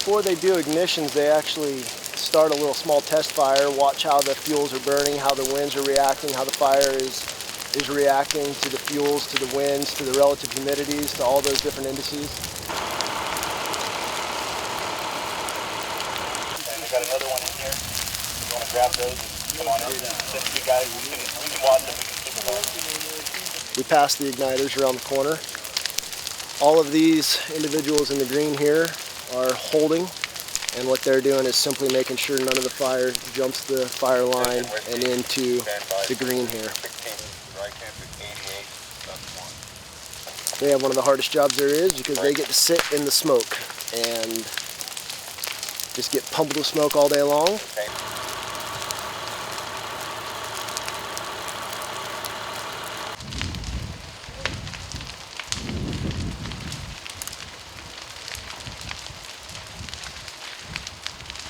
Before they do ignitions, they actually start a little small test fire, watch how the fuels are burning, how the winds are reacting, how the fire is reacting to the fuels, to the winds, to the relative humidities, to all those different indices. And we got another one in here. If you want to grab those, come on in. Send you guys, we can watch them, we can keep them on. We pass the igniters around the corner. All of these individuals in the green here are holding, and what they're doing is simply making sure none of the fire jumps the fire line and into the green here. They have one of the hardest jobs there is because they get to sit in the smoke and just get pummeled with smoke all day long.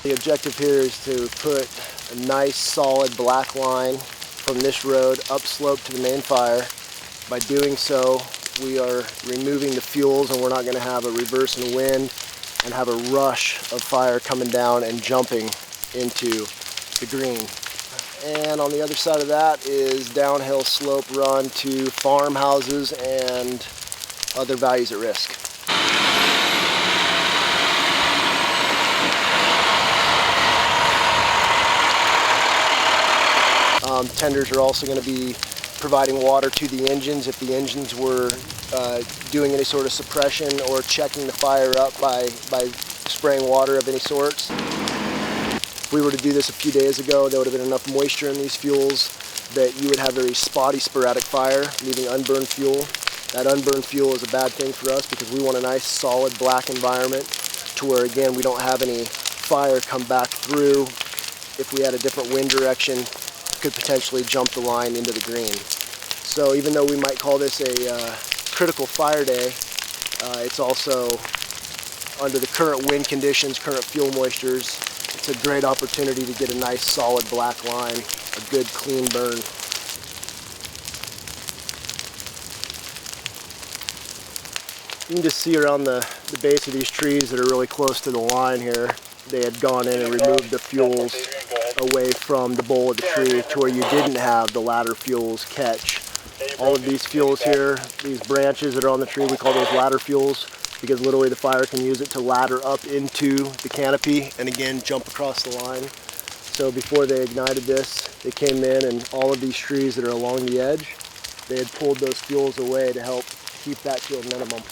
The objective here is to put a nice solid black line from this road upslope to the main fire. By doing so, we are removing the fuels, and we're not going to have a reverse in wind and have a rush of fire coming down and jumping into the green. And on the other side of that is downhill slope run to farmhouses and other values at risk. Tenders are also going to be providing water to the engines if the engines were doing any sort of suppression or checking the fire up by spraying water of any sorts. If we were to do this a few days ago, there would have been enough moisture in these fuels that you would have very spotty sporadic fire, leaving unburned fuel. That unburned fuel is a bad thing for us because we want a nice solid black environment to where, again, we don't have any fire come back through. If we had a different wind direction, could potentially jump the line into the green. So even though we might call this a critical fire day, it's also, under the current wind conditions, current fuel moistures, it's a great opportunity to get a nice solid black line, a good clean burn. You can just see around the base of these trees that are really close to the line here, they had gone in and removed the fuels away from the bowl of the tree to where you didn't have the ladder fuels catch. All of these fuels here, these branches that are on the tree, we call those ladder fuels because literally the fire can use it to ladder up into the canopy and again jump across the line. So before they ignited this, they came in and all of these trees that are along the edge, they had pulled those fuels away to help keep that to a minimum.